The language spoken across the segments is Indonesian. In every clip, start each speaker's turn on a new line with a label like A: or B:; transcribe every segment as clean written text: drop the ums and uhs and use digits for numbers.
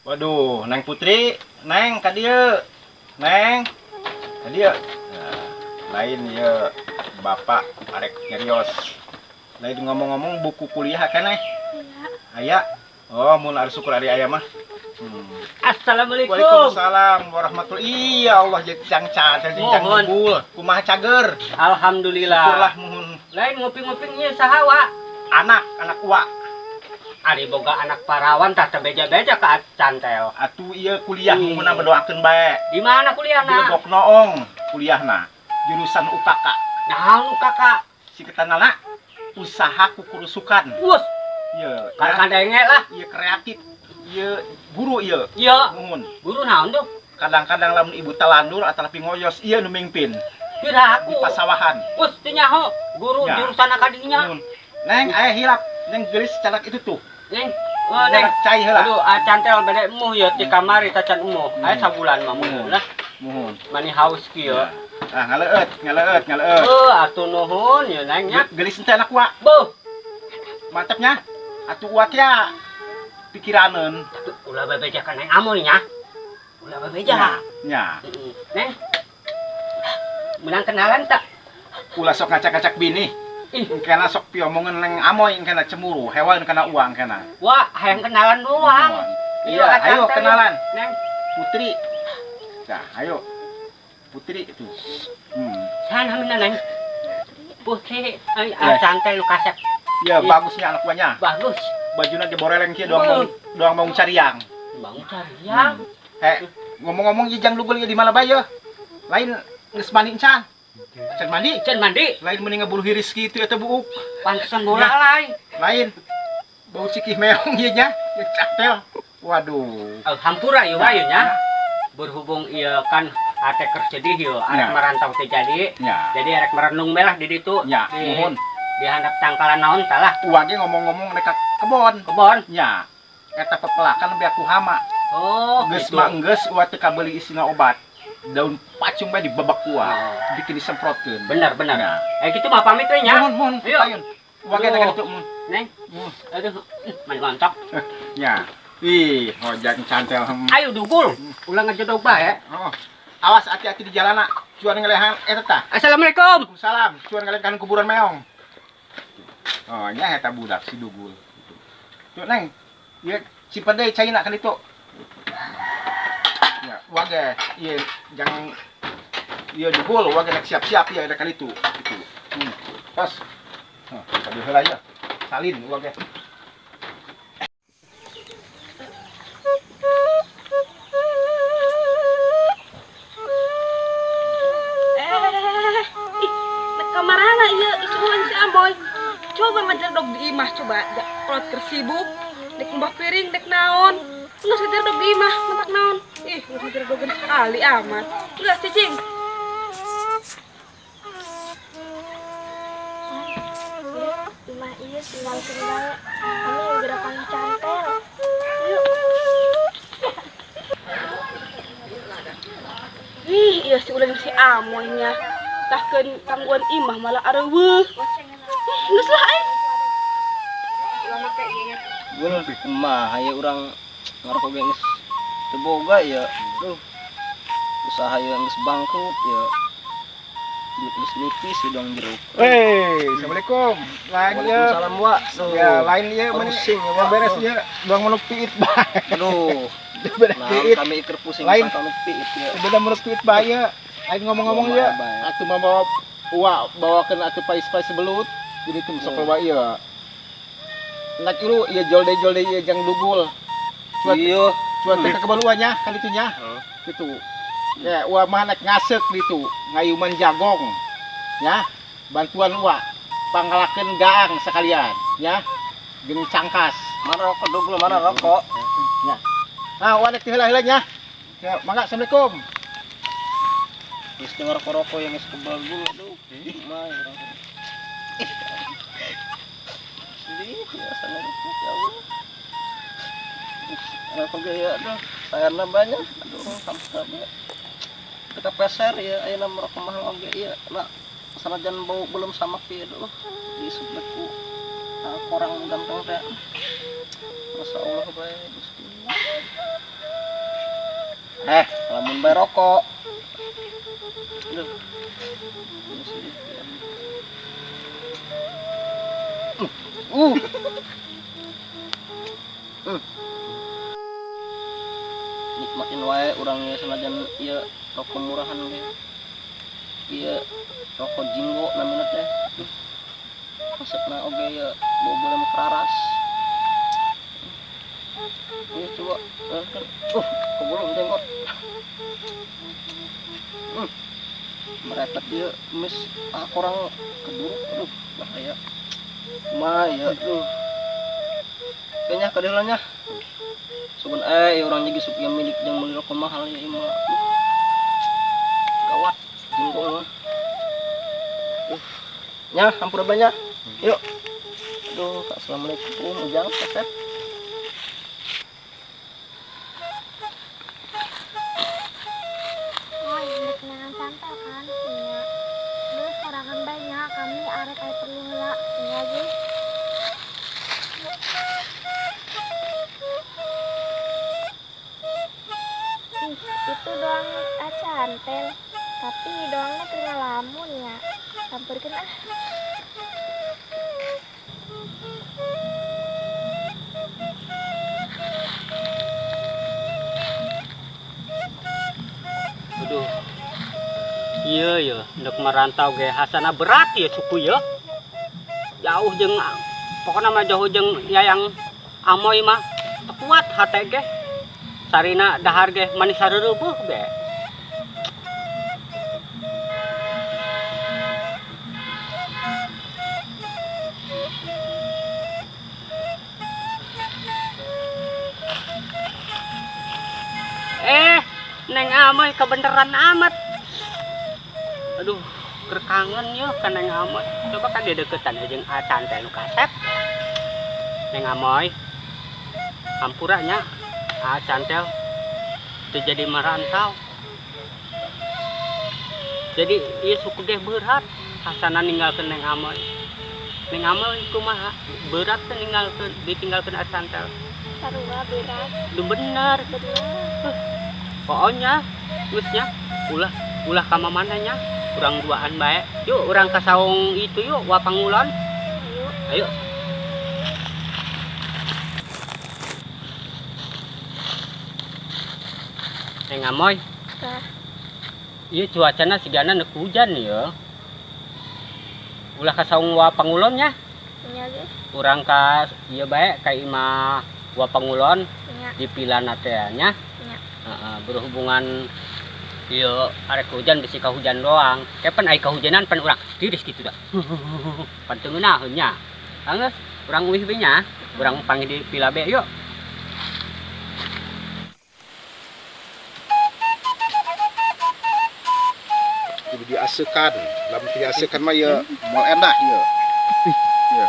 A: Waduh, Neng Putri, Neng ka dieu. Neng, ka dieu. Nah, lain ya Bapak arek nyarios. Lain ngomong-ngomong buku kuliah kan
B: Iya.
A: Aya. Oh, mun ari syukur ari aya mah.
B: Assalamualaikum.
A: Waalaikumsalam warahmatullahi. Iya Allah jadi cangcat, jadi
B: Mohon.
A: bul. Kumaha cager?
B: Alhamdulillah.
A: Syukurlah mohon.
B: Lain ngopi-ngopi nya saha wa?
A: Anak uak.
B: Ari boga anak parawan tah teu beja-beja ka cantel.
A: Atuh ieu kuliah mun berdoakeun bae.
B: Di mana
A: Di
B: kuliahna?
A: Legok Noong kuliahna. Jurusan UKK.
B: Naon kakak?
A: Si ketanana usaha kukurusukan.
B: Bus,
A: Ieu,
B: kadang-kadang lah.
A: ieu kreatif. Ieu guru ieu.
B: Iya,
A: Mohon.
B: guru naon tuh?
A: Kadang-kadang lamun ibu telandur atau tapi ngoyos ieu nu mingpin
B: Kira
A: di
B: aku.
A: pasawahan.
B: Bus teu nyaho, guru
A: Ya.
B: jurusan akadinya.
A: Mohon. Neng aya hilap, neng gelis canak itu tuh.
B: Neng, neng.
A: Canak cai heula.
B: Aduh, cantel bade emuh ya di kamari tacan emuh. Aya sabulan mah emuh lah.
A: Mohon.
B: Mani haus kieu.
A: Ah ngaleut.
B: Atuh nuhun ya neng nya.
A: Gelis teh anak wa.
B: Beuh,
A: Mantapnya. Atuh wa teh pikiraneun.
B: ulah bebeja ka neng amoy nya. Ulah bebeja.
A: Nya.
B: Neng. Menang kenalan tak?
A: Ulah sok ngacak-ngacak bini.
B: Ih,
A: Kena sok piomongan neng amoy kena cemburu, hewan kena uang kena.
B: wah, hayang kenalan doang.
A: Iya, ayo kenalan.
B: Neng,
A: Putri. Nah, ayo. Putri itu.
B: sana mana neng? Putri, ay,
A: Ya.
B: cantel lu kasep.
A: Ya,
B: Ih.
A: bagusnya anak buahnya.
B: Bagus.
A: Bajunya diboreleng kieu doang mau cariang.
B: Bang cariang.
A: Ngomong-ngomong jang lugul di Malabaya. Lain geus mandi encan. Can mandi.
B: Can mandi,
A: Lain mending ngebuluh rizki itu eta buuk.
B: pantesan bola
A: Ya.
B: lain.
A: Lain bau sikih meong ieu nya, yang catel. Waduh.
B: Hampura ieu wae nya. Berhubung ieu kan ate kersedih ieu, arek
A: Ya.
B: merantau teh jadi.
A: Ya.
B: Jadi arek merenung belah di ditu.
A: Ya,
B: Di-
A: mohon.
B: Di handap tangkalan naon talah
A: Uangnya ngomong-ngomong mereka kebon.
B: kebon.
A: Nya. Eta pepelakan lebih aku hama.
B: Oh,
A: Geus
B: gitu.
A: mah geus uat teu kabeli isina obat. Daun pacung bae dibabak kuah.
B: Oh.
A: Bikin disemprotkeun.
B: Bener.
A: Ya.
B: Gitu mah pamit we nya.
A: Mohon,
B: Ayo.
A: payun. Uangnya teh kitu.
B: Neng, aduh, main ngontok.
A: Nya. Ih, hojak cantel hem.
B: Ayo dugul, ulang ngejodog bae.
A: Oh. Awas hati-hati di jalanan. Cuan ngelehan eta tah.
B: Assalamualaikum.
A: Waalaikumsalam. Cuan ngelehan kuburan meong. Oh, nya eta budak si dugul. Tuh, Neng. Ieu Cipedei China kan itu. Ya, wage ieu jangan ieu dugul wage nek siap-siap ya ada kali itu. Itu. Pas. Tadi heula ya. Salin wage.
C: Nek kamarana ieu isuan si Amoy. Coba ngajar dog di imah coba. Kalau tersibuk, dek mbah piring, dek naon. Nggak ngajar dog di imah, matak naon. Ih, nggak ngajar dog sekali amat. Nggak cicing.
D: Imah iya tinggal kami gerakan cantel. Yuk.
C: Ih, iya si ulah si Amoy nya. Tahkeun tangguan imah malah areueuh. Geus lah ai.
E: Gue lebih kemah ya orang ngarep geus teboga ya tuh usaha yang geus bangkrut ya duit geus nipis ya dong jeruk.
A: Assalamualaikum. Lain ieu.
E: Waalaikumsalam wa.
A: Ya, lain ieu
E: Pusing ya,
A: ya
E: Wak.
A: beres ieu. Doang menuk piit bae.
E: Aduh,
A: Beres
E: nah
A: piit.
E: kami iker pusing
A: Lain.
E: kami piit ya.
A: Beda menuk piit bae ya. Lain ngomong-ngomong ya.
E: Bae.
A: Atuh mah bawakeun atuh pais-pais belut. Jadi tuh sok bawa ieu. Nak ieu ieu jolde ieu jang dugul.
E: Iya.
A: Cuan teh kebaluannya kan itunya. Gitu. Ya, uah mah nek ngasek gitu, ngayuman jagong. Ya. Bantuan uah panggalakeun gaang sekalian, ya. Jeung cangkas.
E: Mana rokok dulu mana rokok?
A: Ya. Nah, uah nek heula-heulanya. Ya, mangga assalamualaikum.
E: Geus dengar rokok yang geus kebal dulu aduh. Mah ya. Sedih biasanya ya Allah. Apa gaya aduh, sayarna banyak. Aduh, sampai kita peser ya, ayo nama rokok mahal oge ya. Nah, sanajan bau belum sama pi aduh. Di sebetku kurang ganteng teh. Masya Allah bae Gusti. lamun bae rokok. Aduh. Uh. Nikmatin wae urangnya sanajan ieu rokok murahan ge. Ieu rokok jinggo namina teh. Asepna oge ya bobolan keraras. Ini coba kebulung jenggot. Merepet dia mis korang keduruk. Aduh bahaya. Ya aduh. Kayaknya kadelanya. Sugan orang jadi sup yang milik yang beli rokok mahal ya ima. Gawat jenggot mah. Nya hampura banyak. Yuk. Aduh, assalamualaikum ujang kasep.
D: Kenangan santai kan iya. Terus sorangan banyak kami arek aya perlu heula iya ge. Itu doang cantel. Tapi doangnya kena lamun ya. Sampurkeun ah.
B: Aduh. Iya ya, untuk merantau ge hasana berat ya suku ya. Jauh jeung pokoknya mah jauh jeung yayang amoy mah kuat hate ge. Sarina dahar ge manis sareureupeuh be. Neng amoy kebeneran amat. Aduh, kerkangen ya kan Neng amoy. Coba kan dia deketan aja acan teh nu kasep. Neng amoy. Hampuranya acan teh teu jadi merantau. Jadi ieu suku ge berat hasana ninggalkeun Neng amoy. Neng amoy kumaha? Berat teh ditinggalkeun acan teh.
D: Sarua berat.
B: Duh bener. Pokoknya, terusnya, ulah kama mananya, urang duaan bae. Yuk, urang ka saung itu yuk, Wapangulon. Ayo. Neng amoy. Iya cuacana sigana neuk hujan ya. Ulah ka saung Wapangulon nya.
D: Nya ge.
B: Urang ka ieu bae ka imah Wapangulon
D: Nya.
B: di Pilana teh nya. Berhubungan iya arek hujan bisi hujan doang. Kapan ai kahujanan pan urang tiris gitu dah. Pan teu ngeunaheun nya. Anggeus urang uih we nya, urang panggil di Pilabe yuk.
A: Jadi diasekan, lamun diasekan mah ya moal endah ya. Ya.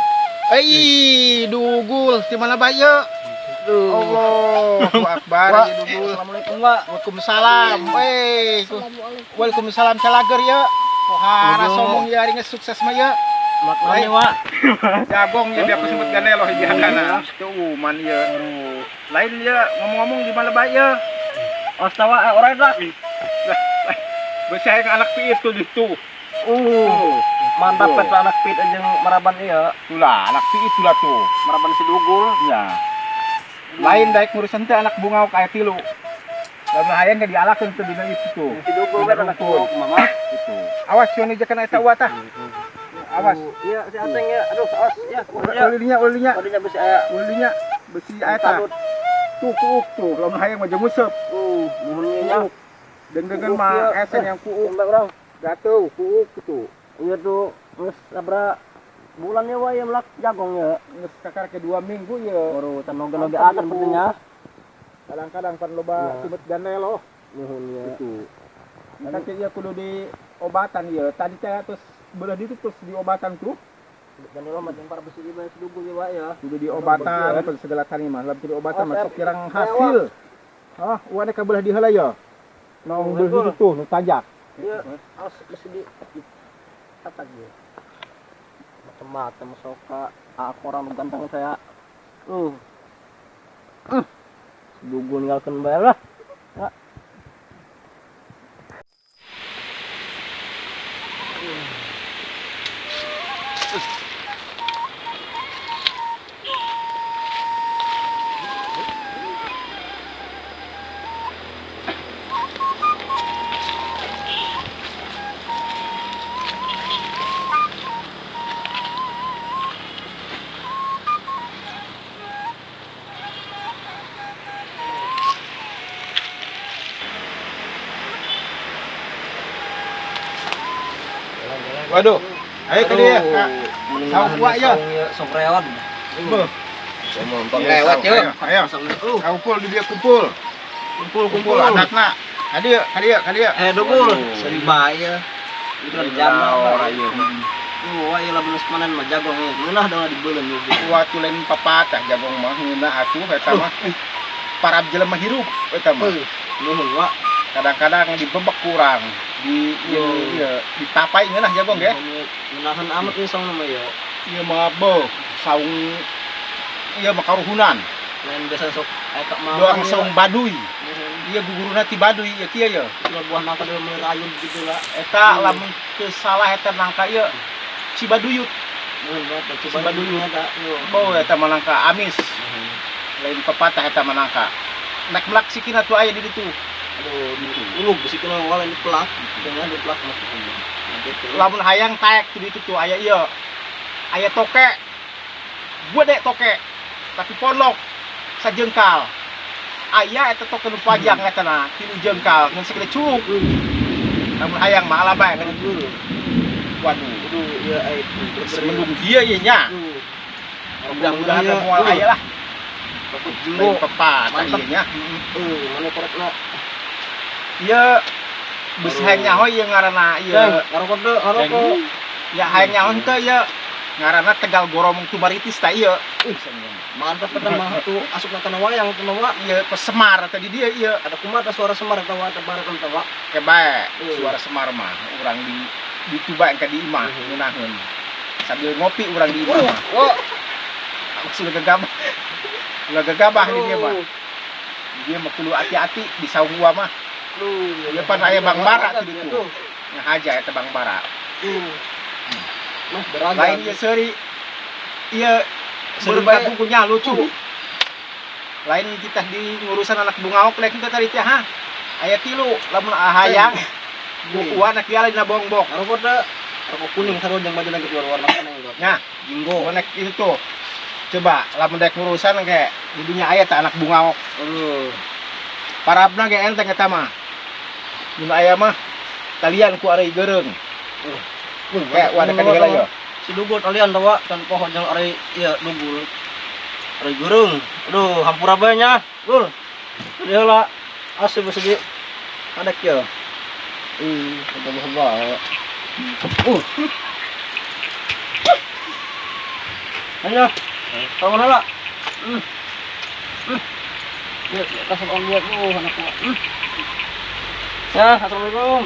A: Dugul di mana bae ya? Allahu Akbar ya dulu.
E: Assalamualaikum Pak.
A: Waalaikumsalam. Waalaikumsalam calager ya. Pohara somong ya ringes sukses mah ya.
E: Maknanya Pak.
A: Jagong ya biar sebut ganelo hijana. Tuh man ya. Lain ya ngomong-ngomong di mana bae ya.
E: Astawa orang dak.
A: Besar anak pi itu gitu.
E: Mantap pet anak pit aja maraban iya.
A: Tulah anak pi itulah tuh.
E: Maraban si Dugul.
A: Ya. Lain daek ngurusan teh anak bungau kayak tilu. Lamun hayang ge dialakeun teh dina itu tuh.
E: Si Dugul kan anak bungau mama.
A: Itu. Awas cenah jakan eta uwa tah. Awas.
E: Iya si Aceng ya. Aduh awas ya.
A: Ulinya.
E: Ulinya besi aya.
A: Ulinya besi aya tah. Tuh kuuk tuh. Lamun hayang mah jenguseup.
E: Nuhunnya nya.
A: Deng-dengan mah esen yang kuuk.
E: Mbak urang.
A: Gatuh kuuk tuh.
E: Iya tuh geus sabra bulannya wae melak jagong ya.
A: Geus kakar ke 2 minggu ya.
E: Baru tanoge-noge akan betulnya.
A: Kadang-kadang pan loba sibet ganelo.
E: Nuhun ya.
A: Itu. Nanti ya kudu di obatan ya. Tadi teh terus belah ditu terus di obatan tuh.
E: Ganelo mah jeung para besi ieu si Dugul ya wae ya.
A: Kudu di obatan terus segala kali mah. Lamun di obatan masuk kirang hasil. Ah, uane ka belah di heula ya. Nong belah ditu nu tajak.
E: Iya, awas besi di apa gitu. Macam-macam soka aku orang ganteng saya. Dugul ninggalkeun bae lah.
A: Waduh, ayo ke dia. Tahu kuat ya.
E: Sok reot.
A: Beuh.
E: Lewat ya.
A: Ayo. Kumpul di dia kumpul. Kumpul anak-anak. Hadia.
E: Dugul. Seri bahaya. Itu ada jam lah. Ayo lah benes panen mah jagong ya. Ngeunah dong dibeuleun juga.
A: Kuat tulen papatah jagong mah ngeunah atuh eta mah. Para jelema hirup eta mah.
E: Nuhun wa.
A: Kadang-kadang dibebek kurang. Ditapai ngeunah jagong ge.
E: Menahan amat nih song nama ya.
A: Ieu mah beuh saung ieu mah karuhunan.
E: Lain biasa sok eta mah.
A: Doang saung baduy. Ieu guguruna ti baduy ieu kieu ye.
E: Buah nangka dia merayun gitu lah.
A: Eta lamun teu salah eta nangka ieu Cibaduyut.
E: Coba dulu ada.
A: Beuh eta mah nangka amis. Lain pepatah eta mah nangka. Nek melak sikina tuh aya di ditu.
E: Aduh, ulug bisi kana wala ini pelak. Dengan di pelak mah.
A: Lamun hayang taek di ditu tuh aya ieu. Aya toke. Gede toke. Tapi pondok sajengkal. Aya eta toke nu pajang eta na, 3 jengkal ngan segede curug. Lamun hayang mah alabay kan dulu. Waduh,
E: Aduh, ya itu.
A: sebelum dia ieu nya. Mudah-mudahan moal aya lah.
E: Takut
A: Lain
E: jumbo.
A: pepatah ieu nya.
E: Mana korekna?
A: Ieu beus hayang nyaho ieu ngaranna ieu.
E: Ngarokok deh, ngarokok.
A: Ya hayang nyaho teh ieu ngaranna Tegal Goromong Tubaritis tah ieu.
E: Mantap pertama tuh asupna kana wayang teh mah.
A: Ieu pesemar tadi dia ieu.
E: Ada kumaha suara semar eta wa tebar kan tawa.
A: Kebae suara semar mah urang di Tuba ka di imah ngeunaheun. Sambil ngopi urang di imah mah.
E: Oh,
A: Sudah gegabah. Sudah gegabah di dia mah. Dia mah kudu hati-hati di saung gua mah. Ieu pan aya Bang Bara tuh ditu. Ngahaja eta Bang Bara.
E: Mas beragam.
A: Lain ieu seuri ieu
E: Seuri
A: berbeda
E: bae.
A: bukunya lucu. Lain kita di ngurusan anak bungaok lek kita tadi teh ha. Aya 3 lamun hayang buku anak dia dina bongbok.
E: Ngarokok deh. Ngarokok kuning sarua jeung baju lagi warna kana ya.
A: Nya, jinggo nek itu tuh. Coba lamun dek ngurusan kayak di dunia aya teh anak bungaok. Parabna ge enteng eta mah. Mun aya mah talian ku ari geureung. Kayak wadah ka diheula yo.
E: Si dugut alian tawa dan pohon jeung ari ieu dugul. Ari geureung. Aduh, hampura bae nya. Gul. Diheula asih besegi. Adek ya. Betul bae. Ayo. Kamu nala. Ya, kasih on lihat anakku. Ya, assalamualaikum.